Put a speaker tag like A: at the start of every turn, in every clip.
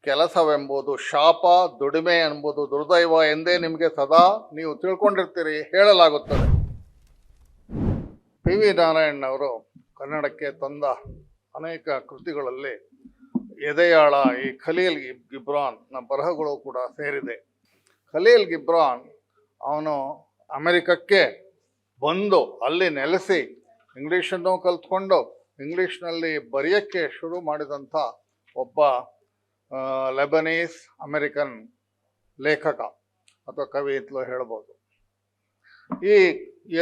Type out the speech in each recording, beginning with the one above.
A: ಕೆಲಸವೆಂಬುದು ಶಾಪ, ದುಡಿಮೆ ಎಂಬುದು ದುರ್ದೈವ ಎಂದೇ ನಿಮಗೆ ಸದಾ ನೀವು ತಿಳ್ಕೊಂಡಿರ್ತೀರಿ, ಹೇಳಲಾಗುತ್ತದೆ. ಪಿ ವಿ ನಾರಾಯಣನವರು ಕನ್ನಡಕ್ಕೆ ತಂದ ಅನೇಕ ಕೃತಿಗಳಲ್ಲಿ ಎದೆಯಾಳ, ಈ ಖಲೀಲ್ ಗಿಬ್ರಾನ್ನ ಬರಹಗಳು ಕೂಡ ಸೇರಿದೆ. ಖಲೀಲ್ ಗಿಬ್ರಾನ್ ಅವನು ಅಮೆರಿಕಕ್ಕೆ ಬಂದು ಅಲ್ಲಿ ನೆಲೆಸಿ ಇಂಗ್ಲೀಷನ್ನು ಕಲ್ತ್ಕೊಂಡು ಇಂಗ್ಲೀಷ್ನಲ್ಲಿ ಬರೆಯೋಕ್ಕೆ ಶುರು ಮಾಡಿದಂಥ ಒಬ್ಬ ಲೆಬನೀಸ್ ಅಮೆರಿಕನ್ ಲೇಖಕ ಅಥವಾ ಕವಿ ಅಂತಲೂ ಹೇಳ್ಬೋದು. ಈ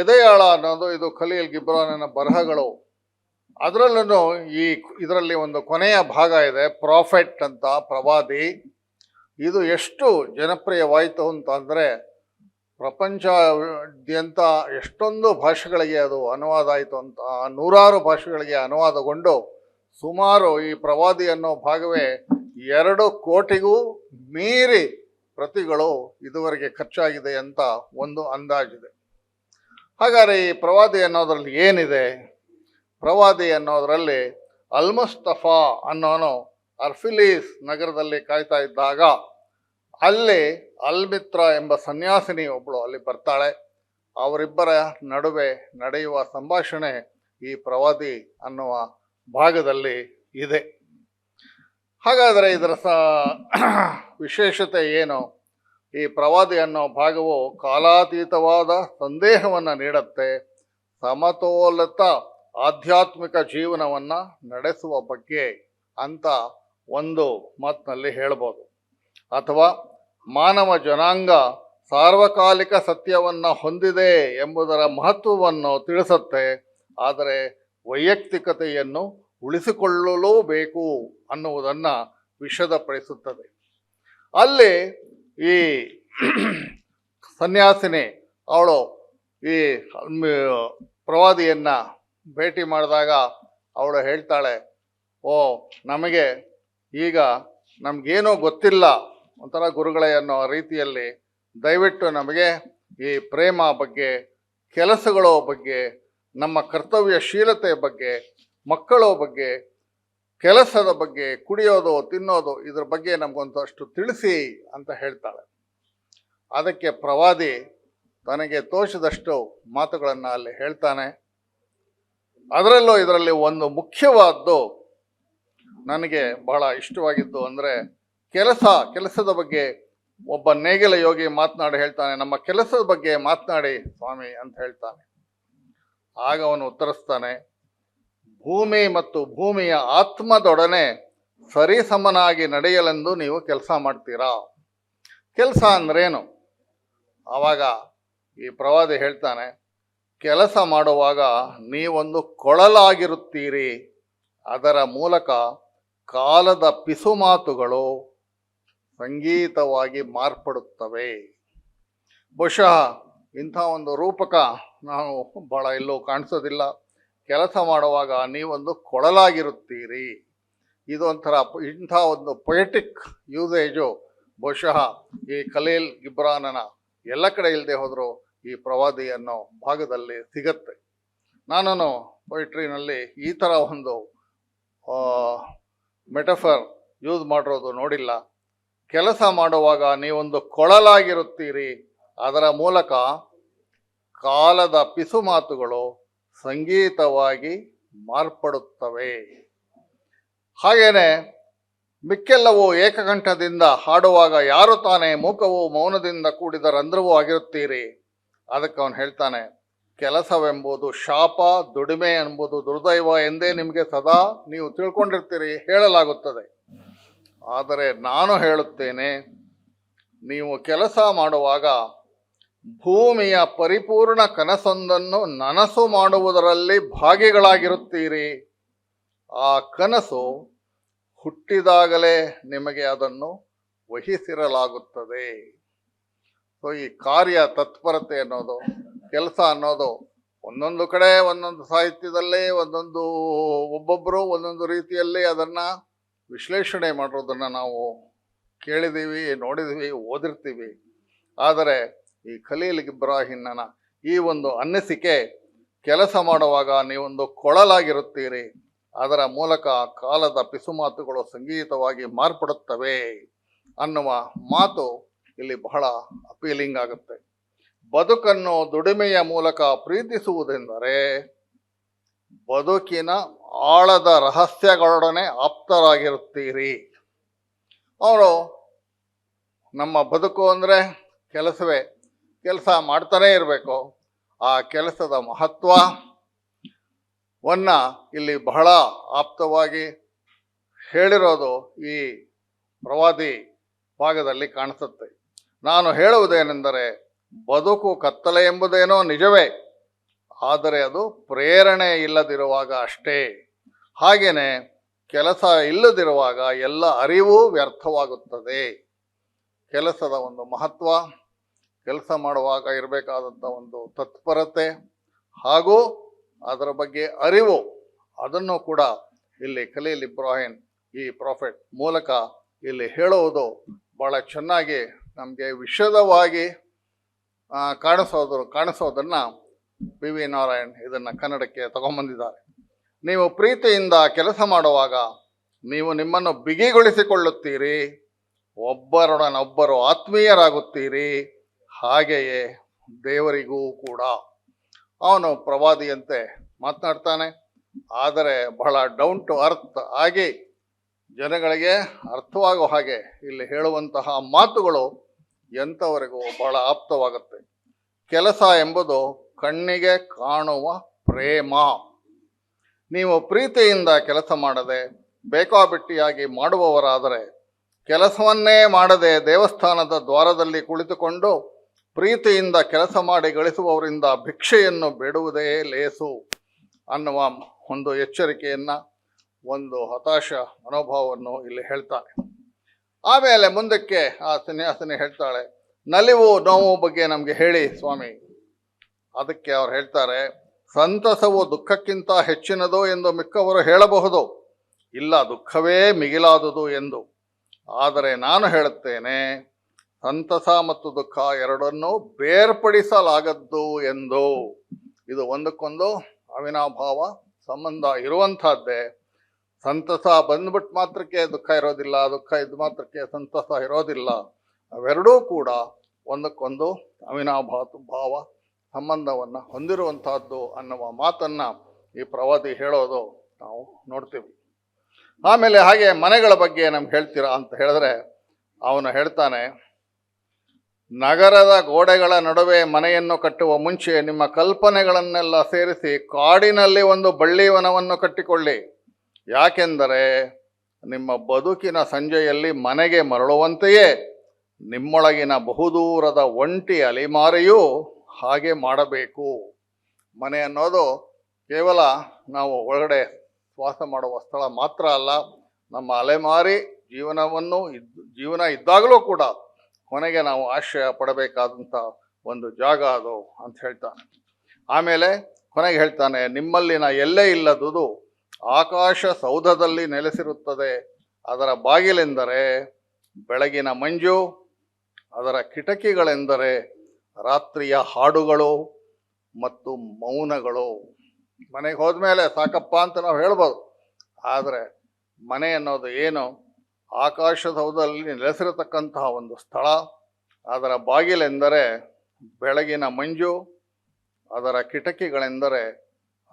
A: ಎದೆಯಾಳ ಅನ್ನೋದು ಇದು ಖಲೀಲ್ ಗಿಬ್ರಾನ್ನ ಬರಹಗಳು. ಅದರಲ್ಲೂ ಇದರಲ್ಲಿ ಒಂದು ಕೊನೆಯ ಭಾಗ ಇದೆ, ಪ್ರಾಫೆಟ್ ಅಂತ, ಪ್ರವಾದಿ. ಇದು ಎಷ್ಟು ಜನಪ್ರಿಯವಾಯಿತು ಅಂತಂದರೆ ಪ್ರಪಂಚದಾದ್ಯಂತ ಎಷ್ಟೊಂದು ಭಾಷೆಗಳಿಗೆ ಅದು ಅನುವಾದ ಆಯಿತು ಅಂತ, ನೂರಾರು ಭಾಷೆಗಳಿಗೆ ಅನುವಾದಗೊಂಡು ಸುಮಾರು ಈ ಪ್ರವಾದಿ ಅನ್ನೋ ಭಾಗವೇ 2 ಕೋಟಿಗೂ ಮೀರಿ ಪ್ರತಿಗಳು ಇದುವರೆಗೆ ಖರ್ಚಾಗಿದೆ ಅಂತ ಒಂದು ಅಂದಾಜಿದೆ. ಹಾಗಾದರೆ ಈ ಪ್ರವಾದಿ ಅನ್ನೋದ್ರಲ್ಲಿ ಏನಿದೆ? ಪ್ರವಾದಿ ಅನ್ನೋದರಲ್ಲಿ ಅಲ್ಮುಸ್ತಫಾ ಅನ್ನೋನು ಅರ್ಫಿಲೀಸ್ ನಗರದಲ್ಲಿ ಕಾಯ್ತಾ ಇದ್ದಾಗ ಅಲ್ಲಿ ಅಲ್ಮಿತ್ರ ಎಂಬ ಸನ್ಯಾಸಿನಿ ಒಬ್ಬಳು ಅಲ್ಲಿ ಬರ್ತಾಳೆ. ಅವರಿಬ್ಬರ ನಡುವೆ ನಡೆಯುವ ಸಂಭಾಷಣೆ ಈ ಪ್ರವಾದಿ ಅನ್ನುವ ಭಾಗದಲ್ಲಿ ಇದೆ. ಹಾಗಾದರೆ ಇದರ ವಿಶೇಷತೆ ಏನು? ಈ ಪ್ರವಾದಿ ಅನ್ನೋ ಭಾಗವು ಕಾಲಾತೀತವಾದ ಸಂದೇಹವನ್ನು ನೀಡುತ್ತೆ. ಸಮತೋಲಿತ ಆಧ್ಯಾತ್ಮಿಕ ಜೀವನವನ್ನು ನಡೆಸುವ ಬಗ್ಗೆ ಅಂತ ಒಂದು ಮಾತಿನಲ್ಲಿ ಹೇಳ್ಬೋದು. ಅಥವಾ ಮಾನವ ಜನಾಂಗ ಸಾರ್ವಕಾಲಿಕ ಸತ್ಯವನ್ನು ಹೊಂದಿದೆ ಎಂಬುದರ ಮಹತ್ವವನ್ನು ತಿಳಿಸುತ್ತೆ. ಆದರೆ ವೈಯಕ್ತಿಕತೆಯನ್ನು ಉಳಿಸಿಕೊಳ್ಳಲೂ ಬೇಕು ಅನ್ನುವುದನ್ನು ವಿಷದಪಡಿಸುತ್ತದೆ. ಅಲ್ಲಿ ಈ ಸನ್ಯಾಸಿನಿ ಅವಳು ಈ ಪ್ರವಾದಿಯನ್ನು ಭೇಟಿ ಮಾಡಿದಾಗ ಅವಳು ಹೇಳ್ತಾಳೆ, ನಮಗೆ ಈಗ ನಮಗೇನೋ ಗೊತ್ತಿಲ್ಲ ಒಂಥರ ಗುರುಗಳೇ ಅನ್ನೋ ರೀತಿಯಲ್ಲಿ, ದಯವಿಟ್ಟು ನಮಗೆ ಈ ಪ್ರೇಮ ಬಗ್ಗೆ, ಕೆಲಸಗಳ ಬಗ್ಗೆ, ನಮ್ಮ ಕರ್ತವ್ಯಶೀಲತೆ ಬಗ್ಗೆ, ಮಕ್ಕಳ ಬಗ್ಗೆ, ಕೆಲಸದ ಬಗ್ಗೆ, ಕುಡಿಯೋದು ತಿನ್ನೋದು ಇದ್ರ ಬಗ್ಗೆ ನಮಗೊಂದಷ್ಟು ತಿಳಿಸಿ ಅಂತ ಹೇಳ್ತಾಳೆ. ಅದಕ್ಕೆ ಪ್ರವಾದಿ ತನಗೆ ತೋಚಿದಷ್ಟು ಮಾತುಗಳನ್ನು ಅಲ್ಲಿ ಹೇಳ್ತಾನೆ. ಅದರಲ್ಲೂ ಇದರಲ್ಲಿ ಒಂದು ಮುಖ್ಯವಾದ್ದು ನನಗೆ ಬಹಳ ಇಷ್ಟವಾಗಿದ್ದು ಅಂದರೆ ಕೆಲಸದ ಬಗ್ಗೆ ಒಬ್ಬ ನೇಗಿಲ ಯೋಗಿ ಮಾತನಾಡಿ ಹೇಳ್ತಾನೆ, ನಮ್ಮ ಕೆಲಸದ ಬಗ್ಗೆ ಮಾತನಾಡಿ ಸ್ವಾಮಿ ಅಂತ ಹೇಳ್ತಾನೆ. ಆಗ ಅವನು ಉತ್ತರಿಸ್ತಾನೆ, ಭೂಮಿ ಮತ್ತು ಭೂಮಿಯ ಆತ್ಮದೊಡನೆ ಸರಿಸಮನಾಗಿ ನಡೆಯಲೆಂದು ನೀವು ಕೆಲಸ ಮಾಡ್ತೀರಾ? ಕೆಲಸ ಅಂದ್ರೇನು? ಆವಾಗ ಈ ಪ್ರವಾದಿ ಹೇಳ್ತಾನೆ, ಕೆಲಸ ಮಾಡುವಾಗ ನೀವೊಂದು ಕೊಳಲಾಗಿರುತ್ತೀರಿ. ಅದರ ಮೂಲಕ ಕಾಲದ ಪಿಸುಮಾತುಗಳು ಸಂಗೀತವಾಗಿ ಮಾರ್ಪಡುತ್ತವೆ. ಬಹುಶಃ ಇಂಥ ಒಂದು ರೂಪಕ ನಾವು ಭಾಳ ಎಲ್ಲೂ ಕಾಣಿಸೋದಿಲ್ಲ. ಕೆಲಸ ಮಾಡುವಾಗ ನೀವೊಂದು ಕೊಳಲಾಗಿರುತ್ತೀರಿ. ಇದೊಂಥರ ಇಂಥ ಒಂದು ಪೊಯೆಟಿಕ್ ಯೂಸೇಜು ಬಹುಶಃ ಈ ಖಲೀಲ್ ಗಿಬ್ರಾನನ ಎಲ್ಲ ಕಡೆ ಇಲ್ಲದೆ ಹೋದರೂ ಈ ಪ್ರವಾದಿ ಅನ್ನೋ ಭಾಗದಲ್ಲಿ ಸಿಗತ್ತೆ. ನಾನು ಪೊಯಿಟ್ರಿನಲ್ಲಿ ಈ ಥರ ಒಂದು ಮೆಟಫರ್ ಯೂಸ್ ಮಾಡಿರೋದು ನೋಡಿಲ್ಲ. ಕೆಲಸ ಮಾಡುವಾಗ ನೀವೊಂದು ಕೊಳಲಾಗಿರುತ್ತೀರಿ, ಅದರ ಮೂಲಕ ಕಾಲದ ಪಿಸುಮಾತುಗಳು ಸಂಗೀತವಾಗಿ ಮಾರ್ಪಡುತ್ತವೆ. ಹಾಗೇನೆ ಮಿಕ್ಕೆಲ್ಲವೂ ಏಕಕಂಠದಿಂದ ಹಾಡುವಾಗ ಯಾರು ತಾನೇ ಮೂಕವೂ ಮೌನದಿಂದ ಕೂಡಿದ ರಂಧ್ರವೂ ಆಗಿರುತ್ತೀರಿ. ಅದಕ್ಕೆ ಅವನು ಹೇಳ್ತಾನೆ, ಕೆಲಸವೆಂಬುದು ಶಾಪ, ದುಡಿಮೆ ಎಂಬುದು ದುರ್ದೈವ ಎಂದೇ ನಿಮಗೆ ಸದಾ ನೀವು ತಿಳ್ಕೊಂಡಿರ್ತೀರಿ, ಹೇಳಲಾಗುತ್ತದೆ. ಆದರೆ ನಾನು ಹೇಳುತ್ತೇನೆ, ನೀವು ಕೆಲಸ ಮಾಡುವಾಗ ಭೂಮಿಯ ಪರಿಪೂರ್ಣ ಕನಸೊಂದನ್ನು ನನಸು ಮಾಡುವುದರಲ್ಲಿ ಭಾಗಿಗಳಾಗಿರುತ್ತೀರಿ. ಆ ಕನಸು ಹುಟ್ಟಿದಾಗಲೇ ನಿಮಗೆ ಅದನ್ನು ವಹಿಸಿರಲಾಗುತ್ತದೆ. ಸೊ ಈ ಕಾರ್ಯ ತತ್ಪರತೆ ಅನ್ನೋದು, ಕೆಲಸ ಅನ್ನೋದು ಒಂದೊಂದು ಕಡೆ ಒಂದೊಂದು ಸಾಹಿತ್ಯದಲ್ಲೇ ಒಬ್ಬೊಬ್ಬರು ಒಂದೊಂದು ರೀತಿಯಲ್ಲಿ ಅದನ್ನು ವಿಶ್ಲೇಷಣೆ ಮಾಡೋದನ್ನು ನಾವು ಕೇಳಿದ್ದೀವಿ, ನೋಡಿದ್ದೀವಿ, ಓದಿರ್ತೀವಿ. ಆದರೆ ಈ ಖಲೀಲ್ ಗಿಬ್ರಾಹಿನ್ನ ಈ ಒಂದು ಅನ್ನಿಸಿಕೆ, ಕೆಲಸ ಮಾಡುವಾಗ ನೀವೊಂದು ಕೊಳಲಾಗಿರುತ್ತೀರಿ, ಅದರ ಮೂಲಕ ಕಾಲದ ಪಿಸುಮಾತುಗಳು ಸಂಗೀತವಾಗಿ ಮಾರ್ಪಡುತ್ತವೆ ಅನ್ನುವ ಮಾತು ಇಲ್ಲಿ ಬಹಳ ಅಪೀಲಿಂಗ್ ಆಗುತ್ತೆ. ಬದುಕನ್ನು ದುಡಿಮೆಯ ಮೂಲಕ ಪ್ರೀತಿಸುವುದೆಂದರೆ ಬದುಕಿನ ಆಳದ ರಹಸ್ಯಗಳೊಡನೆ ಆಪ್ತರಾಗಿರುತ್ತೀರಿ. ಅವರು ನಮ್ಮ ಬದುಕು ಅಂದರೆ ಕೆಲಸವೇ, ಕೆಲಸ ಮಾಡ್ತಾನೇ ಇರಬೇಕು. ಆ ಕೆಲಸದ ಮಹತ್ವವನ್ನ ಇಲ್ಲಿ ಬಹಳ ಆಪ್ತವಾಗಿ ಹೇಳಿರೋದು ಈ ಪ್ರವಾದಿ ಭಾಗದಲ್ಲಿ ಕಾಣಿಸುತ್ತೆ. ನಾನು ಹೇಳುವುದೇನೆಂದರೆ, ಬದುಕು ಕತ್ತಲೆ ಎಂಬುದೇನೋ ನಿಜವೇ, ಆದರೆ ಅದು ಪ್ರೇರಣೆ ಇಲ್ಲದಿರುವಾಗ ಅಷ್ಟೇ. ಹಾಗೇನೆ ಕೆಲಸ ಇಲ್ಲದಿರುವಾಗ ಎಲ್ಲ ಅರಿವು ವ್ಯರ್ಥವಾಗುತ್ತದೆ. ಕೆಲಸದ ಒಂದು ಮಹತ್ವ, ಕೆಲಸ ಮಾಡುವಾಗ ಇರಬೇಕಾದಂಥ ಒಂದು ತತ್ಪರತೆ ಹಾಗೂ ಅದರ ಬಗ್ಗೆ ಅರಿವು, ಅದನ್ನು ಕೂಡ ಇಲ್ಲಿ ಖಲೀಲ್ ಇಬ್ರಾಹಿಂ ಈ ಪ್ರಾಫೆಟ್ ಮೂಲಕ ಇಲ್ಲಿ ಹೇಳುವುದು ಬಹಳ ಚೆನ್ನಾಗಿ ನಮಗೆ ವಿಶದವಾಗಿ ಕಾಣಿಸೋದನ್ನು ಪಿ ವಿ ನಾರಾಯಣ್ ಇದನ್ನು ಕನ್ನಡಕ್ಕೆ ತಗೊಂಬಂದಿದ್ದಾರೆ. ನೀವು ಪ್ರೀತಿಯಿಂದ ಕೆಲಸ ಮಾಡುವಾಗ ನೀವು ನಿಮ್ಮನ್ನು ಬಿಗಿಗೊಳಿಸಿಕೊಳ್ಳುತ್ತೀರಿ, ಒಬ್ಬರೊಡನೊಬ್ಬರು ಆತ್ಮೀಯರಾಗುತ್ತೀರಿ, ಹಾಗೆಯೇ ದೇವರಿಗೂ ಕೂಡ. ಅವನು ಪ್ರವಾದಿಯಂತೆ ಮಾತನಾಡ್ತಾನೆ, ಆದರೆ ಬಹಳ ಡೌನ್ ಟು ಅರ್ತ್ ಆಗಿ ಜನಗಳಿಗೆ ಅರ್ಥವಾಗೋ ಹಾಗೆ ಇಲ್ಲಿ ಹೇಳುವಂತಹ ಮಾತುಗಳು ಎಂಥವರೆಗೂ ಬಹಳ ಆಪ್ತವಾಗುತ್ತೆ. ಕೆಲಸ ಎಂಬುದು ಕಣ್ಣಿಗೆ ಕಾಣುವ ಪ್ರೇಮ. ನೀವು ಪ್ರೀತಿಯಿಂದ ಕೆಲಸ ಮಾಡದೆ ಬೇಕಾಬಿಟ್ಟಿಯಾಗಿ ಮಾಡುವವರಾದರೆ, ಕೆಲಸವನ್ನೇ ಮಾಡದೆ ದೇವಸ್ಥಾನದ ದ್ವಾರದಲ್ಲಿ ಕುಳಿತುಕೊಂಡು ಪ್ರೀತಿಯಿಂದ ಕೆಲಸ ಮಾಡಿ ಗಳಿಸುವವರಿಂದ ಭಿಕ್ಷೆಯನ್ನು ಬೇಡುವುದೇ ಲೇಸು ಅನ್ನುವ ಒಂದು ಎಚ್ಚರಿಕೆಯನ್ನು, ಒಂದು ಹತಾಶ ಮನೋಭಾವವನ್ನು ಇಲ್ಲಿ ಹೇಳ್ತಾನೆ. ಆಮೇಲೆ ಮುಂದಕ್ಕೆ ಆ ಸನ್ಯಾಸಿನಿ ಹೇಳ್ತಾಳೆ, ನಲಿವು ನೋವು ಬಗ್ಗೆ ನಮಗೆ ಹೇಳಿ ಸ್ವಾಮಿ. ಅದಕ್ಕೆ ಅವ್ರು ಹೇಳ್ತಾರೆ, ಸಂತಸವು ದುಃಖಕ್ಕಿಂತ ಹೆಚ್ಚಿನದು ಎಂದು ಮಿಕ್ಕವರು ಹೇಳಬಹುದು, ಇಲ್ಲ ದುಃಖವೇ ಮಿಗಿಲಾದುದು ಎಂದು. ಆದರೆ ನಾನು ಹೇಳುತ್ತೇನೆ, ಸಂತಸ ಮತ್ತು ದುಃಖ ಎರಡನ್ನೂ ಬೇರ್ಪಡಿಸಲಾಗದ್ದು ಎಂದು. ಇದು ಒಂದಕ್ಕೊಂದು ಅವಿನಾಭಾವ ಸಂಬಂಧ ಇರುವಂತಹದ್ದೇ. ಸಂತಸ ಬಂದ್ಬಿಟ್ಟು ಮಾತ್ರಕ್ಕೆ ದುಃಖ ಇರೋದಿಲ್ಲ, ದುಃಖ ಇದ್ದ ಮಾತ್ರಕ್ಕೆ ಸಂತಸ ಇರೋದಿಲ್ಲ. ಅವೆರಡೂ ಕೂಡ ಒಂದಕ್ಕೊಂದು ಅವಿನಾಭಾವ ಸಂಬಂಧವನ್ನು ಹೊಂದಿರುವಂತಹದ್ದು ಅನ್ನುವ ಮಾತನ್ನು ಈ ಪ್ರವಾದಿ ಹೇಳೋದು ನಾವು ನೋಡ್ತೀವಿ. ಆಮೇಲೆ ಹಾಗೆ ಮನೆಗಳ ಬಗ್ಗೆ ನಮ್ಗೆ ಹೇಳ್ತೀರಾ ಅಂತ ಹೇಳಿದ್ರೆ, ಅವನು ಹೇಳ್ತಾನೆ, ನಗರದ ಗೋಡೆಗಳ ನಡುವೆ ಮನೆಯನ್ನು ಕಟ್ಟುವ ಮುಂಚೆ ನಿಮ್ಮ ಕಲ್ಪನೆಗಳನ್ನೆಲ್ಲ ಸೇರಿಸಿ ಕಾಡಿನಲ್ಲಿ ಒಂದು ಬಳ್ಳಿವನವನ್ನು ಕಟ್ಟಿಕೊಳ್ಳಿ. ಯಾಕೆಂದರೆ ನಿಮ್ಮ ಬದುಕಿನ ಸಂಜೆಯಲ್ಲಿ ಮನೆಗೆ ಮರಳುವಂತೆಯೇ ನಿಮ್ಮೊಳಗಿನ ಬಹುದೂರದ ಒಂಟಿ ಅಲೆಮಾರಿಯೂ ಹಾಗೆ ಮಾಡಬೇಕು. ಮನೆ ಅನ್ನೋದು ಕೇವಲ ನಾವು ಒಳಗಡೆ ವಾಸ ಮಾಡುವ ಸ್ಥಳ ಮಾತ್ರ ಅಲ್ಲ, ನಮ್ಮ ಅಲೆಮಾರಿ ಜೀವನ ಇದ್ದಾಗಲೂ ಕೂಡ ಕೊನೆಗೆ ನಾವು ಆಶ್ರಯ ಪಡಬೇಕಾದಂಥ ಒಂದು ಜಾಗ ಅದು ಅಂತ ಹೇಳ್ತಾನೆ. ಆಮೇಲೆ ಕೊನೆಗೆ ಹೇಳ್ತಾನೆ, ನಿಮ್ಮಲ್ಲಿನ ಎಲ್ಲೇ ಇಲ್ಲದುದು ಆಕಾಶ ಸೌಧದಲ್ಲಿ ನೆಲೆಸಿರುತ್ತದೆ. ಅದರ ಬಾಗಿಲೆಂದರೆ ಬೆಳಗಿನ ಮಂಜು, ಅದರ ಕಿಟಕಿಗಳೆಂದರೆ ರಾತ್ರಿಯ ಹಾಡುಗಳು ಮತ್ತು ಮೌನಗಳು. ಮನೆಗೆ ಹೋದ್ಮೇಲೆ ಸಾಕಪ್ಪ ಅಂತ ನಾವು ಹೇಳ್ಬೋದು, ಆದರೆ ಮನೆ ಅನ್ನೋದು ಏನು, ಆಕಾಶ ಸೌಧದಲ್ಲಿ ನೆಲೆಸಿರತಕ್ಕಂತಹ ಒಂದು ಸ್ಥಳ. ಅದರ ಬಾಗಿಲೆಂದರೆ ಬೆಳಗಿನ ಮಂಜು, ಅದರ ಕಿಟಕಿಗಳೆಂದರೆ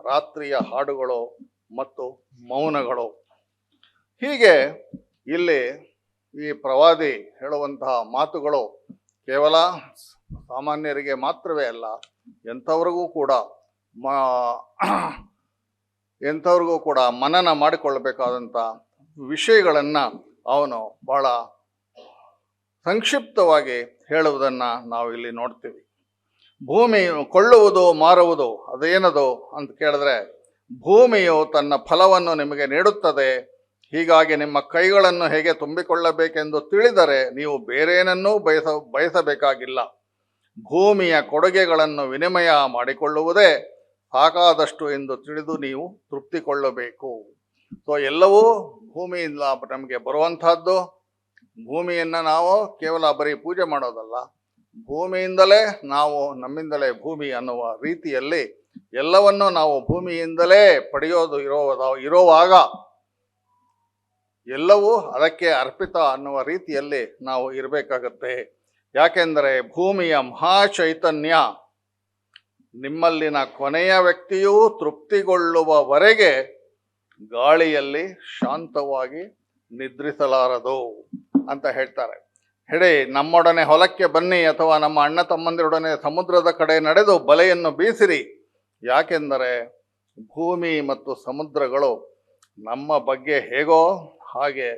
A: ರಾತ್ರಿಯ ಹಾಡುಗಳು ಮತ್ತು ಮೌನಗಳು. ಹೀಗೆ ಇಲ್ಲಿ ಈ ಪ್ರವಾದಿ ಹೇಳುವಂತಹ ಮಾತುಗಳು ಕೇವಲ ಸಾಮಾನ್ಯರಿಗೆ ಮಾತ್ರವೇ ಅಲ್ಲ, ಎಂಥವ್ರಿಗೂ ಕೂಡ ಮನನ ಮಾಡಿಕೊಳ್ಳಬೇಕಾದಂಥ ವಿಷಯಗಳನ್ನು ಅವನು ಬಹಳ ಸಂಕ್ಷಿಪ್ತವಾಗಿ ಹೇಳುವುದನ್ನು ನಾವು ಇಲ್ಲಿ ನೋಡ್ತೀವಿ. ಭೂಮಿ ಕೊಳ್ಳುವುದು ಮಾರುವುದು ಅದೇನದು ಅಂತ ಕೇಳಿದ್ರೆ, ಭೂಮಿಯು ತನ್ನ ಫಲವನ್ನು ನಿಮಗೆ ನೀಡುತ್ತದೆ. ಹೀಗಾಗಿ ನಿಮ್ಮ ಕೈಗಳನ್ನು ಹೇಗೆ ತುಂಬಿಕೊಳ್ಳಬೇಕೆಂದು ತಿಳಿದರೆ ನೀವು ಬೇರೇನನ್ನೂ ಬಯಸಬೇಕಾಗಿಲ್ಲ. ಭೂಮಿಯ ಕೊಡುಗೆಗಳನ್ನು ವಿನಿಮಯ ಮಾಡಿಕೊಳ್ಳುವುದೇ ಸಾಕಾದಷ್ಟು ಎಂದು ತಿಳಿದು ನೀವು ತೃಪ್ತಿಕೊಳ್ಳಬೇಕು. ಸೊ ಎಲ್ಲವೂ ಭೂಮಿಯಿಂದ ನಮಗೆ ಬರುವಂತಹದ್ದು. ಭೂಮಿಯನ್ನು ನಾವು ಕೇವಲ ಬರೀ ಪೂಜೆ ಮಾಡೋದಲ್ಲ, ಭೂಮಿಯಿಂದಲೇ ನಾವು ನಮ್ಮಿಂದಲೇ ಭೂಮಿ ಅನ್ನುವ ರೀತಿಯಲ್ಲಿ ಎಲ್ಲವನ್ನೂ ನಾವು ಭೂಮಿಯಿಂದಲೇ ಪಡೆಯೋದು ಇರುವಾಗ ಎಲ್ಲವೂ ಅದಕ್ಕೆ ಅರ್ಪಿತ ಅನ್ನುವ ರೀತಿಯಲ್ಲಿ ನಾವು ಇರಬೇಕಾಗತ್ತೆ. ಯಾಕೆಂದರೆ ಭೂಮಿಯ ಮಹಾಚೈತನ್ಯ ನಿಮ್ಮಲ್ಲಿನ ಕೊನೆಯ ವ್ಯಕ್ತಿಯೂ ತೃಪ್ತಿಗೊಳ್ಳುವವರೆಗೆ ಗಾಳಿಯಲ್ಲಿ ಶಾಂತವಾಗಿ ನಿದ್ರಿಸಲಾರದು ಅಂತ ಹೇಳ್ತಾರೆ. ಹೇಳಿ, ನಮ್ಮೊಡನೆ ಹೊಲಕ್ಕೆ ಬನ್ನಿ ಅಥವಾ ನಮ್ಮ ಅಣ್ಣ ತಮ್ಮಂದಿರೊಡನೆ ಸಮುದ್ರದ ಕಡೆ ನಡೆದು ಬಲೆಯನ್ನು ಬೀಸಿರಿ. ಯಾಕೆಂದರೆ ಭೂಮಿ ಮತ್ತು ಸಮುದ್ರಗಳು ನಮ್ಮ ಬಗ್ಗೆ ಹೇಗೋ ಹಾಗೆ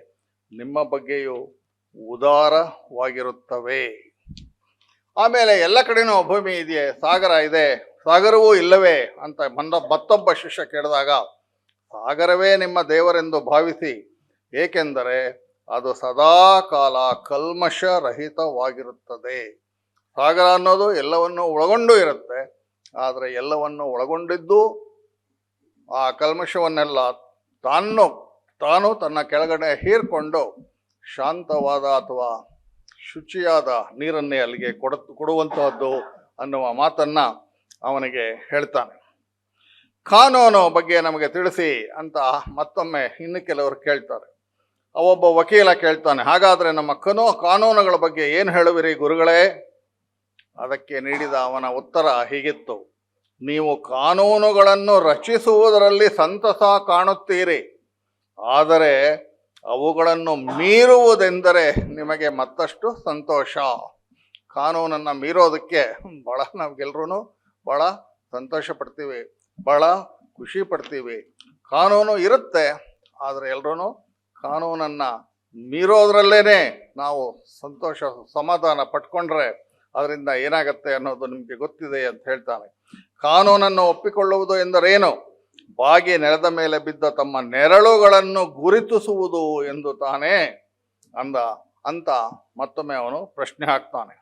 A: ನಿಮ್ಮ ಬಗ್ಗೆಯೂ ಉದಾರವಾಗಿರುತ್ತವೆ. ಆಮೇಲೆ ಎಲ್ಲ ಕಡೆನೂ ಭೂಮಿ ಇದೆಯೇ, ಸಾಗರ ಇದೆ, ಸಾಗರವೂ ಇಲ್ಲವೇ ಅಂತ ಮತ್ತೊಬ್ಬ ಶಿಷ್ಯ ಕೇಳಿದಾಗ, ಸಾಗರವೇ ನಿಮ್ಮ ದೇವರೆಂದು ಭಾವಿಸಿ, ಏಕೆಂದರೆ ಅದು ಸದಾ ಕಾಲ ಕಲ್ಮಶರಹಿತವಾಗಿರುತ್ತದೆ. ಸಾಗರ ಅನ್ನೋದು ಎಲ್ಲವನ್ನು ಒಳಗೊಂಡು ಇರುತ್ತೆ, ಆದರೆ ಎಲ್ಲವನ್ನು ಒಳಗೊಂಡಿದ್ದು ಆ ಕಲ್ಮಶವನ್ನೆಲ್ಲ ತಾನು ತನ್ನ ಕೆಳಗಡೆ ಹೀರ್ಕೊಂಡು ಶಾಂತವಾದ ಅಥವಾ ಶುಚಿಯಾದ ನೀರನ್ನೇ ಅಲ್ಲಿಗೆ ಕೊಡುವಂತಹದ್ದು ಅನ್ನುವ ಮಾತನ್ನ ಅವನಿಗೆ ಹೇಳ್ತಾನೆ. ಕಾನೂನು ಬಗ್ಗೆ ನಮಗೆ ತಿಳಿಸಿ ಅಂತ ಮತ್ತೊಮ್ಮೆ ಇನ್ನು ಕೆಲವರು ಕೇಳ್ತಾರೆ. ಒಬ್ಬ ವಕೀಲ ಕೇಳ್ತಾನೆ, ಹಾಗಾದರೆ ನಮ್ಮ ಕಾನೂನುಗಳ ಬಗ್ಗೆ ಏನು ಹೇಳುವಿರಿ ಗುರುಗಳೇ? ಅದಕ್ಕೆ ನೀಡಿದ ಅವನ ಉತ್ತರ ಹೀಗಿತ್ತು: ನೀವು ಕಾನೂನುಗಳನ್ನು ರಚಿಸುವುದರಲ್ಲಿ ಸಂತಸ ಕಾಣುತ್ತೀರಿ, ಆದರೆ ಅವುಗಳನ್ನು ಮೀರುವುದೆಂದರೆ ನಿಮಗೆ ಮತ್ತಷ್ಟು ಸಂತೋಷ. ಕಾನೂನನ್ನು ಮೀರೋದಕ್ಕೆ ನಾವೆಲ್ಲರೂ ಬಹಳ ಸಂತೋಷ ಪಡ್ತೀವಿ, ಬಹಳ ಖುಷಿ ಪಡ್ತೀವಿ. ಕಾನೂನು ಇರುತ್ತೆ, ಆದರೆ ಎಲ್ಲರೂ ಕಾನೂನನ್ನು ಮೀರೋದ್ರಲ್ಲೇ ನಾವು ಸಂತೋಷ ಸಮಾಧಾನ ಪಟ್ಕೊಂಡ್ರೆ ಅದರಿಂದ ಏನಾಗತ್ತೆ ಅನ್ನೋದು ನಿಮಗೆ ಗೊತ್ತಿದೆ ಅಂತ ಹೇಳ್ತಾನೆ. ಕಾನೂನನ್ನು ಒಪ್ಪಿಕೊಳ್ಳುವುದು ಎಂದರೇನು? ಬಾಗಿ ನೆಲದ ಮೇಲೆ ಬಿದ್ದ ತಮ್ಮ ನೆರಳುಗಳನ್ನು ಗುರುತಿಸುವುದು ಎಂದು ತಾನೇ ಅಂತ ಮತ್ತೊಮ್ಮೆ ಅವನು ಪ್ರಶ್ನೆ ಹಾಕ್ತಾನೆ.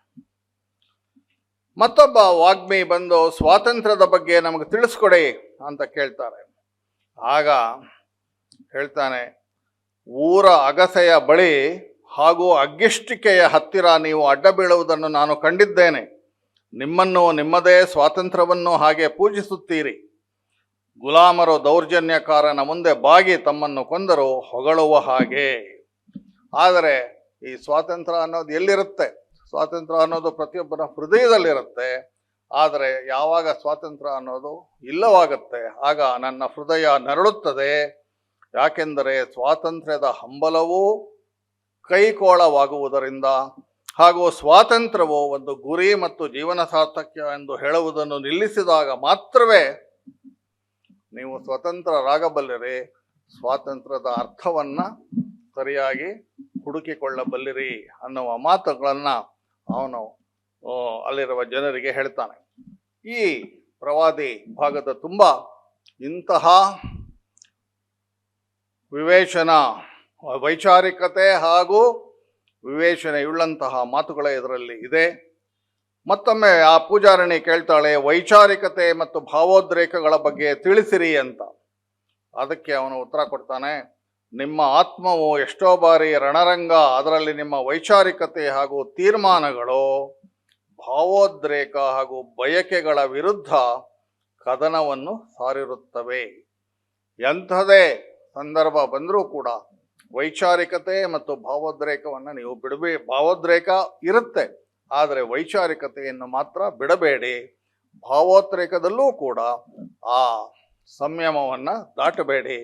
A: ಮತ್ತೊಬ್ಬ ವಾಗ್ಮಿ ಬಂದು ಸ್ವಾತಂತ್ರ್ಯದ ಬಗ್ಗೆ ನಮಗೆ ತಿಳಿಸ್ಕೊಡಿ ಅಂತ ಕೇಳ್ತಾರೆ. ಆಗ ಹೇಳ್ತಾನೆ, ಊರ ಅಗಸೆಯ ಬಳಿ ಹಾಗೂ ಅಗ್ಗಿಷ್ಟಿಕೆಯ ಹತ್ತಿರ ನೀವು ಅಡ್ಡ ಬೀಳುವುದನ್ನು ನಾನು ಕಂಡಿದ್ದೇನೆ. ನಿಮ್ಮನ್ನು ನಿಮ್ಮದೇ ಸ್ವಾತಂತ್ರ್ಯವನ್ನು ಹಾಗೆ ಪೂಜಿಸುತ್ತೀರಿ. ಗುಲಾಮರು ದೌರ್ಜನ್ಯಕಾರನ ಮುಂದೆ ಬಾಗಿ ತಮ್ಮನ್ನು ಕೊಂದರು ಹೊಗಳುವ ಹಾಗೆ. ಆದರೆ ಈ ಸ್ವಾತಂತ್ರ್ಯ ಅನ್ನೋದು ಎಲ್ಲಿರುತ್ತೆ? ಸ್ವಾತಂತ್ರ್ಯ ಅನ್ನೋದು ಪ್ರತಿಯೊಬ್ಬರ ಹೃದಯದಲ್ಲಿರುತ್ತೆ. ಆದರೆ ಯಾವಾಗ ಸ್ವಾತಂತ್ರ್ಯ ಅನ್ನೋದು ಇಲ್ಲವಾಗುತ್ತೆ, ಆಗ ನನ್ನ ಹೃದಯ ನರಳುತ್ತದೆ. ಯಾಕೆಂದರೆ ಸ್ವಾತಂತ್ರ್ಯದ ಹಂಬಲವೂ ಕೈಕೋಳವಾಗುವುದರಿಂದ ಹಾಗೂ ಸ್ವಾತಂತ್ರ್ಯವು ಒಂದು ಗುರಿ ಮತ್ತು ಜೀವನ ಸಾರ್ಥಕ್ಯ ಎಂದು ಹೇಳುವುದನ್ನು ನಿಲ್ಲಿಸಿದಾಗ ಮಾತ್ರವೇ ನೀವು ಸ್ವತಂತ್ರರಾಗಬಲ್ಲಿರಿ, ಸ್ವಾತಂತ್ರ್ಯದ ಅರ್ಥವನ್ನು ಸರಿಯಾಗಿ ಹುಡುಕಿಕೊಳ್ಳಬಲ್ಲಿರಿ ಅನ್ನುವ ಮಾತುಗಳನ್ನು ಅವನು ಅಲ್ಲಿರುವ ಜನರಿಗೆ ಹೇಳ್ತಾನೆ. ಈ ಪ್ರವಾದಿ ಭಾಗದ ತುಂಬ ಇಂತಹ ವೈಚಾರಿಕತೆ ಹಾಗೂ ವಿವೇಚನೆಯುಳ್ಳಂತಹ ಮಾತುಗಳೇ ಇದರಲ್ಲಿ ಇದೆ. ಮತ್ತೊಮ್ಮೆ ಆ ಪೂಜಾರಣಿ ಕೇಳ್ತಾಳೆ, ವೈಚಾರಿಕತೆ ಮತ್ತು ಭಾವೋದ್ರೇಕಗಳ ಬಗ್ಗೆ ತಿಳಿಸಿರಿ ಅಂತ. ಅದಕ್ಕೆ ಅವನು ಉತ್ತರ ಕೊಡ್ತಾನೆ, ನಿಮ್ಮ ಆತ್ಮವು ಎಷ್ಟೋ ಬಾರಿ ರಣರಂಗ, ಅದರಲ್ಲಿ ನಿಮ್ಮ ವೈಚಾರಿಕತೆ ಹಾಗೂ ತೀರ್ಮಾನಗಳು ಭಾವೋದ್ರೇಕ ಹಾಗೂ ಬಯಕೆಗಳ ವಿರುದ್ಧ ಕದನವನ್ನು ಸಾರಿರುತ್ತವೆ. ಎಂಥದೇ ಸಂದರ್ಭ ಬಂದರೂ ಕೂಡ ವೈಚಾರಿಕತೆ ಮತ್ತು ಭಾವೋದ್ರೇಕವನ್ನು ನೀವು ಭಾವೋದ್ರೇಕ ಇರುತ್ತೆ, ಆದರೆ ವೈಚಾರಿಕತೆಯನ್ನು ಮಾತ್ರ ಬಿಡಬೇಡಿ. ಭಾವೋದ್ರೇಕದಲ್ಲೂ ಕೂಡ ಆ ಸಂಯಮವನ್ನು ದಾಟಬೇಡಿ.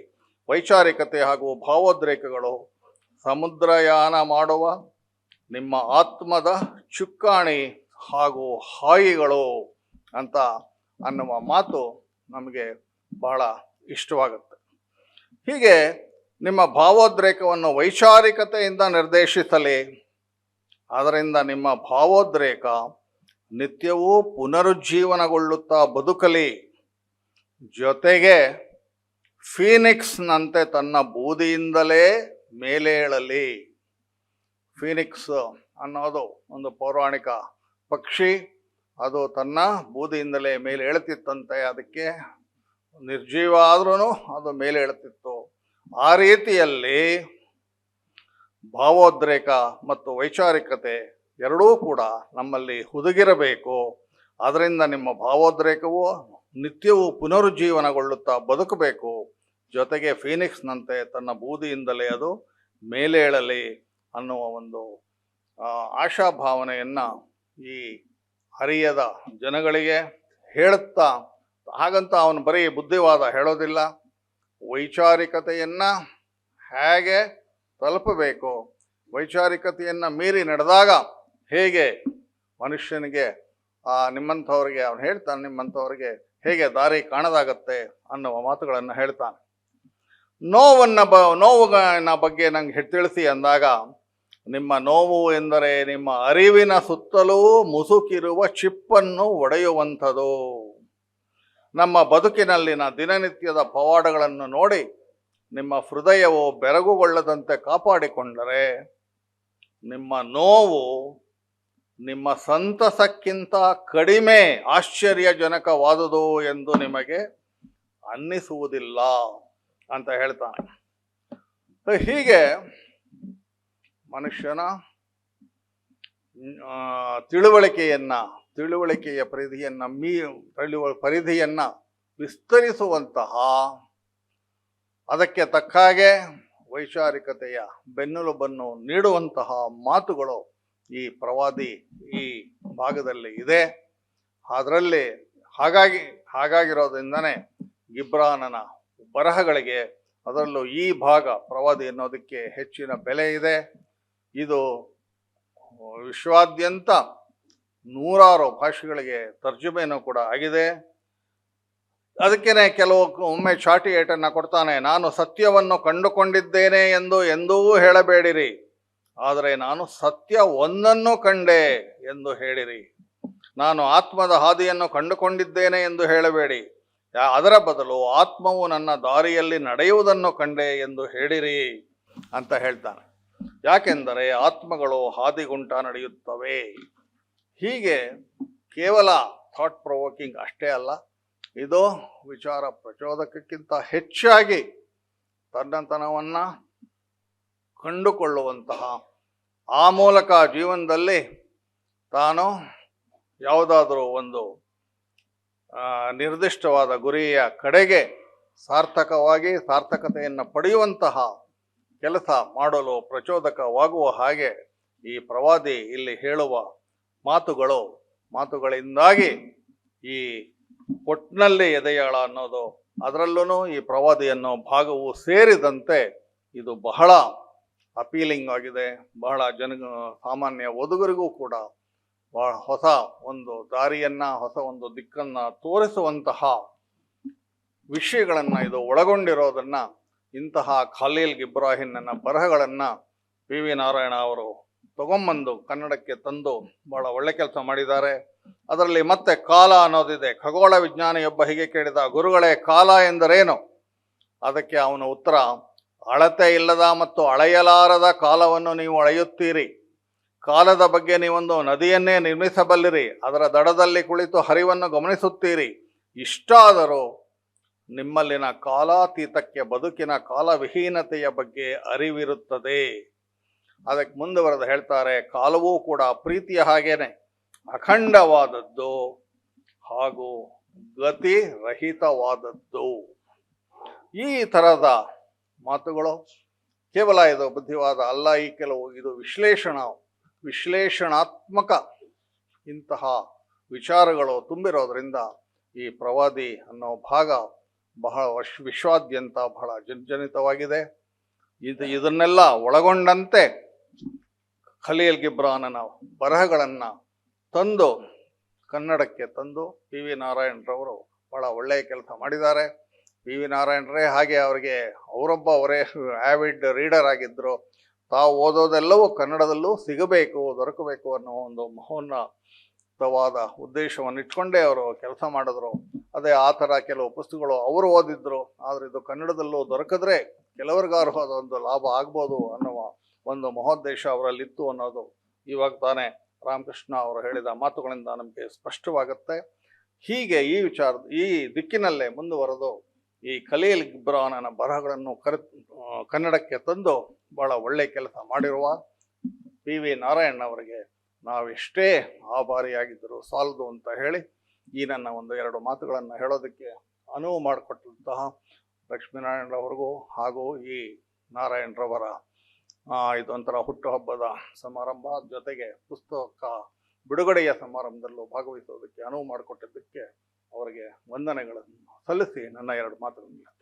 A: ವೈಚಾರಿಕತೆ ಹಾಗೂ ಭಾವೋದ್ರೇಕಗಳು ಸಮುದ್ರಯಾನ ಮಾಡುವ ನಿಮ್ಮ ಆತ್ಮದ ಚುಕ್ಕಾಣಿ ಹಾಗೂ ಹಾಯಿಗಳು ಅಂತ ಅನ್ನುವ ಮಾತು ನಮಗೆ ಬಹಳ ಇಷ್ಟವಾಗುತ್ತೆ. ಹೀಗೆ ನಿಮ್ಮ ಭಾವೋದ್ರೇಕವನ್ನು ವೈಚಾರಿಕತೆಯಿಂದ ನಿರ್ದೇಶಿಸಲಿ. ಅದರಿಂದ ನಿಮ್ಮ ಭಾವೋದ್ರೇಕ ನಿತ್ಯವೂ ಪುನರುಜ್ಜೀವನಗೊಳ್ಳುತ್ತಾ ಬದುಕಲಿ. ಜೊತೆಗೆ ಫೀನಿಕ್ಸ್ನಂತೆ ತನ್ನ ಬೂದಿಯಿಂದಲೇ ಮೇಲೇಳಲಿ. ಫೀನಿಕ್ಸ್ ಅನ್ನೋದು ಒಂದು ಪೌರಾಣಿಕ ಪಕ್ಷಿ. ಅದು ತನ್ನ ಬೂದಿಯಿಂದಲೇ ಮೇಲೆ ಏಳುತ್ತಿತ್ತಂತೆ. ಅದಕ್ಕೆ ನಿರ್ಜೀವ ಆದ್ರೂ ಅದು ಮೇಲೆ ಏಳುತ್ತಿತ್ತು. ಆ ರೀತಿಯಲ್ಲಿ ಭಾವೋದ್ರೇಕ ಮತ್ತು ವೈಚಾರಿಕತೆ ಎರಡೂ ಕೂಡ ನಮ್ಮಲ್ಲಿ ಹುದುಗಿರಬೇಕು. ಅದರಿಂದ ನಿಮ್ಮ ಭಾವೋದ್ರೇಕವು ನಿತ್ಯವೂ ಪುನರುಜ್ಜೀವನಗೊಳ್ಳುತ್ತಾ ಬದುಕಬೇಕು. ಜೊತೆಗೆ ಫೀನಿಕ್ಸ್ನಂತೆ ತನ್ನ ಬೂದಿಯಿಂದಲೇ ಅದು ಮೇಲೇಳಲಿ ಅನ್ನುವ ಒಂದು ಆಶಾಭಾವನೆಯನ್ನು ಈ ಅರಿಯದ ಜನಗಳಿಗೆ ಹೇಳುತ್ತಾ, ಹಾಗಂತ ಅವನು ಬರೀ ಬುದ್ಧಿವಾದ ಹೇಳೋದಿಲ್ಲ, ವೈಚಾರಿಕತೆಯನ್ನು ಹೇಗೆ ತಲುಪಬೇಕು, ವೈಚಾರಿಕತೆಯನ್ನು ಮೀರಿ ನಡೆದಾಗ ಹೇಗೆ ಮನುಷ್ಯನಿಗೆ ನಿಮ್ಮಂಥವ್ರಿಗೆ ಅವನು ಹೇಳ್ತಾನೆ, ನಿಮ್ಮಂಥವ್ರಿಗೆ ಹೇಗೆ ದಾರಿ ಕಾಣದಾಗತ್ತೆ ಅನ್ನುವ ಮಾತುಗಳನ್ನು ಹೇಳ್ತಾನೆ. ನೋವಿನ ಬಗ್ಗೆ ನಂಗೆ ತಿಳಿಸಿ ಅಂದಾಗ, ನಿಮ್ಮ ನೋವು ಎಂದರೆ ನಿಮ್ಮ ಅರಿವಿನ ಸುತ್ತಲೂ ಮುಸುಕಿರುವ ಚಿಪ್ಪನ್ನು ಒಡೆಯುವಂಥದ್ದು. ನಮ್ಮ ಬದುಕಿನಲ್ಲಿನ ದಿನನಿತ್ಯದ ಪವಾಡಗಳನ್ನು ನೋಡಿ ನಿಮ್ಮ ಹೃದಯವು ಬೆರಗುಗೊಳ್ಳದಂತೆ ಕಾಪಾಡಿಕೊಂಡರೆ ನಿಮ್ಮ ನೋವು ನಿಮ್ಮ ಸಂತಸಕ್ಕಿಂತ ಕಡಿಮೆ ಆಶ್ಚರ್ಯಜನಕವಾದುದು ಎಂದು ನಿಮಗೆ ಅನ್ನಿಸುವುದಿಲ್ಲ ಅಂತ ಹೇಳ್ತಾನೆ. ಹೀಗೆ ಮನುಷ್ಯನ ತಿಳುವಳಿಕೆಯ ಪರಿಧಿಯನ್ನು ವಿಸ್ತರಿಸುವಂತಹ, ಅದಕ್ಕೆ ತಕ್ಕ ಹಾಗೆ ವೈಚಾರಿಕತೆಯ ಬೆನ್ನೆಲುಬನ್ನು ನೀಡುವಂತಹ ಮಾತುಗಳು ಈ ಪ್ರವಾದಿ ಈ ಭಾಗದಲ್ಲಿ ಇದೆ. ಅದರಲ್ಲಿ ಹಾಗಾಗಿರೋದ್ರಿಂದನೇ ಗಿಬ್ರಾನನ ಬರಹಗಳಿಗೆ, ಅದರಲ್ಲೂ ಈ ಭಾಗ ಪ್ರವಾದಿ ಅನ್ನೋದಕ್ಕೆ ಹೆಚ್ಚಿನ ಬೆಲೆ ಇದೆ. ಇದು ವಿಶ್ವಾದ್ಯಂತ ನೂರಾರು ಭಾಷೆಗಳಿಗೆ ತರ್ಜುಮೆನೂ ಕೂಡ ಆಗಿದೆ. ಅದಕ್ಕೇನೆ ಒಮ್ಮೆ ಚಾಟಿ ಏಟನ್ನು ಕೊಡ್ತಾನೆ. ನಾನು ಸತ್ಯವನ್ನು ಕಂಡುಕೊಂಡಿದ್ದೇನೆ ಎಂದು ಎಂದೂ ಹೇಳಬೇಡಿರಿ, ಆದರೆ ನಾನು ಸತ್ಯ ಒಂದನ್ನು ಕಂಡೆ ಎಂದು ಹೇಳಿರಿ. ನಾನು ಆತ್ಮದ ಹಾದಿಯನ್ನು ಕಂಡುಕೊಂಡಿದ್ದೇನೆ ಎಂದು ಹೇಳಬೇಡಿ, ಅದರ ಬದಲು ಆತ್ಮವು ನನ್ನ ದಾರಿಯಲ್ಲಿ ನಡೆಯುವುದನ್ನು ಕಂಡೆ ಎಂದು ಹೇಳಿರಿ ಅಂತ ಹೇಳ್ತಾನೆ. ಯಾಕೆಂದರೆ ಆತ್ಮಗಳು ಹಾದಿಗುಂಟ ನಡೆಯುತ್ತವೆ. ಹೀಗೆ ಕೇವಲ ಥಾಟ್ ಪ್ರೊವೋಕಿಂಗ್ ಅಷ್ಟೇ ಅಲ್ಲ, ಇದು ವಿಚಾರ ಪ್ರಚೋದಕಕ್ಕಿಂತ ಹೆಚ್ಚಾಗಿ ತನ್ನತನವನ್ನು ಕಂಡುಕೊಳ್ಳುವಂತಹ, ಆ ಮೂಲಕ ಜೀವನದಲ್ಲಿ ತಾನು ಯಾವುದಾದರೂ ಒಂದು ನಿರ್ದಿಷ್ಟವಾದ ಗುರಿಯ ಕಡೆಗೆ ಸಾರ್ಥಕತೆಯನ್ನು ಪಡೆಯುವಂತಹ ಕೆಲಸ ಮಾಡಲು ಪ್ರಚೋದಕವಾಗುವ ಹಾಗೆ ಈ ಪ್ರವಾದಿ ಇಲ್ಲಿ ಹೇಳುವ ಮಾತುಗಳಿಂದಾಗಿ ಈ ಒಟ್ಟಿನಲ್ಲಿ ಎದೆಯಾಳ ಅನ್ನೋದು, ಅದರಲ್ಲೂ ಈ ಪ್ರವಾದಿ ಅನ್ನೋ ಭಾಗವು ಸೇರಿದಂತೆ ಇದು ಬಹಳ ಅಪೀಲಿಂಗ್ ಆಗಿದೆ. ಬಹಳ ಸಾಮಾನ್ಯ ಓದುಗರಿಗೂ ಕೂಡ ಬಹಳ ಹೊಸ ಒಂದು ದಾರಿಯನ್ನು, ಹೊಸ ಒಂದು ದಿಕ್ಕನ್ನು ತೋರಿಸುವಂತಹ ವಿಷಯಗಳನ್ನು ಇದು ಒಳಗೊಂಡಿರೋದನ್ನು, ಇಂತಹ ಖಲೀಲ್ ಗಿಬ್ರಾಹಿನ್ನ ಬರಹಗಳನ್ನು ಪಿ ವಿ ನಾರಾಯಣ ಅವರು ತಗೊಂಬಂದು ಕನ್ನಡಕ್ಕೆ ತಂದು ಬಹಳ ಒಳ್ಳೆ ಕೆಲಸ ಮಾಡಿದ್ದಾರೆ. ಅದರಲ್ಲಿ ಮತ್ತೆ ಕಾಲ ಅನ್ನೋದಿದೆ. ಖಗೋಳ ವಿಜ್ಞಾನಿಯೊಬ್ಬ ಹೀಗೆ ಕೇಳಿದ, ಗುರುಗಳೇ ಕಾಲ ಎಂದರೇನು? ಅದಕ್ಕೆ ಅವನ ಉತ್ತರ, ಅಳತೆ ಇಲ್ಲದ ಮತ್ತು ಅಳೆಯಲಾರದ ಕಾಲವನ್ನು ನೀವು ಅಳೆಯುತ್ತೀರಿ. ಕಾಲದ ಬಗ್ಗೆ ನೀವೊಂದು ನದಿಯನ್ನೇ ನಿರ್ಮಿಸಬಲ್ಲಿರಿ, ಅದರ ದಡದಲ್ಲಿ ಕುಳಿತು ಹರಿವನ್ನು ಗಮನಿಸುತ್ತೀರಿ. ಇಷ್ಟಾದರೂ ನಿಮ್ಮಲ್ಲಿನ ಕಾಲಾತೀತಕ್ಕೆ, ಬದುಕಿನ ಕಾಲವಿಹೀನತೆಯ ಬಗ್ಗೆ ಅರಿವಿರುತ್ತದೆ. ಅದಕ್ಕೆ ಮುಂದುವರೆದು ಹೇಳ್ತಾರೆ, ಕಾಲವೂ ಕೂಡ ಪ್ರೀತಿಯ ಹಾಗೇನೆ ಅಖಂಡವಾದದ್ದು ಹಾಗೂ ಗತಿರಹಿತವಾದದ್ದು. ಈ ಥರದ ಮಾತುಗಳು ಕೇವಲ ಇದು ಬುದ್ಧಿವಾದ ಅಲ್ಲ, ಇದು ವಿಶ್ಲೇಷಣಾತ್ಮಕ ಇಂತಹ ವಿಚಾರಗಳು ತುಂಬಿರೋದ್ರಿಂದ ಈ ಪ್ರವಾದಿ ಅನ್ನೋ ಭಾಗ ಬಹಳ ವಿಶ್ವಾದ್ಯಂತ ಬಹಳ ಜನಿತವಾಗಿದೆ. ಇದನ್ನೆಲ್ಲ ಒಳಗೊಂಡಂತೆ ಖಲೀಲ್ ಗಿಬ್ರಾನನ ಬರಹಗಳನ್ನು ತಂದು ಕನ್ನಡಕ್ಕೆ ತಂದು ಪಿ ವಿ ನಾರಾಯಣರವರು ಬಹಳ ಒಳ್ಳೆಯ ಕೆಲಸ ಮಾಡಿದ್ದಾರೆ. ಪಿ ವಿ ನಾರಾಯಣರೇ ಹಾಗೆ ಅವರೇ ಆವಿಡ್ ರೀಡರ್ ಆಗಿದ್ದರು. ತಾವು ಓದೋದೆಲ್ಲವೂ ಕನ್ನಡದಲ್ಲೂ ದೊರಕಬೇಕು ಅನ್ನೋ ಒಂದು ಮಹೋನ್ನತವಾದ ಉದ್ದೇಶವನ್ನು ಇಟ್ಕೊಂಡೇ ಅವರು ಕೆಲಸ ಮಾಡಿದ್ರು. ಅದೇ ಆ ಥರ ಕೆಲವು ಪುಸ್ತಕಗಳು ಅವರು ಓದಿದ್ರು, ಆದರೆ ಇದು ಕನ್ನಡದಲ್ಲೂ ದೊರಕಿದ್ರೆ ಕೆಲವರಿಗಾರು ಅದೊಂದು ಲಾಭ ಆಗ್ಬೋದು ಅನ್ನುವ ಒಂದು ಮಹೋದ್ದೇಶ ಅವರಲ್ಲಿತ್ತು ಅನ್ನೋದು ಇವಾಗ ತಾನೇ ರಾಮಕೃಷ್ಣ ಅವರು ಹೇಳಿದ ಮಾತುಗಳಿಂದ ನಮಗೆ ಸ್ಪಷ್ಟವಾಗುತ್ತೆ. ಹೀಗೆ ಈ ದಿಕ್ಕಿನಲ್ಲೇ ಮುಂದುವರೆದು ಈ ಖಲೀಲ್ ಗಿಬ್ರಾನನ ಬರಹಗಳನ್ನು ಕನ್ನಡಕ್ಕೆ ತಂದು ಬಹಳ ಒಳ್ಳೆಯ ಕೆಲಸ ಮಾಡಿರುವ ಪಿ ವಿ ನಾರಾಯಣ್ ಅವರಿಗೆ ನಾವೆಷ್ಟೇ ಆಭಾರಿಯಾಗಿದ್ದರೂ ಸಾಲದು ಅಂತ ಹೇಳಿ ಈ ನನ್ನ ಒಂದು ಎರಡು ಮಾತುಗಳನ್ನು ಹೇಳೋದಕ್ಕೆ ಅನುವು ಮಾಡಿಕೊಟ್ಟಂತಹ ಲಕ್ಷ್ಮೀನಾರಾಯಣರವರಿಗೂ ಹಾಗೂ ಈ ನಾರಾಯಣರವರ ಇದೊಂಥರ ಹುಟ್ಟುಹಬ್ಬದ ಸಮಾರಂಭ ಜೊತೆಗೆ ಪುಸ್ತಕ ಬಿಡುಗಡೆಯ ಸಮಾರಂಭದಲ್ಲೂ ಭಾಗವಹಿಸೋದಕ್ಕೆ ಅನುವು ಮಾಡಿಕೊಟ್ಟಿದ್ದಕ್ಕೆ ಅವರಿಗೆ ವಂದನೆಗಳನ್ನು ಸಲ್ಲಿಸಿ ನನ್ನ ಎರಡು ಮಾತುಗಳನ್ನು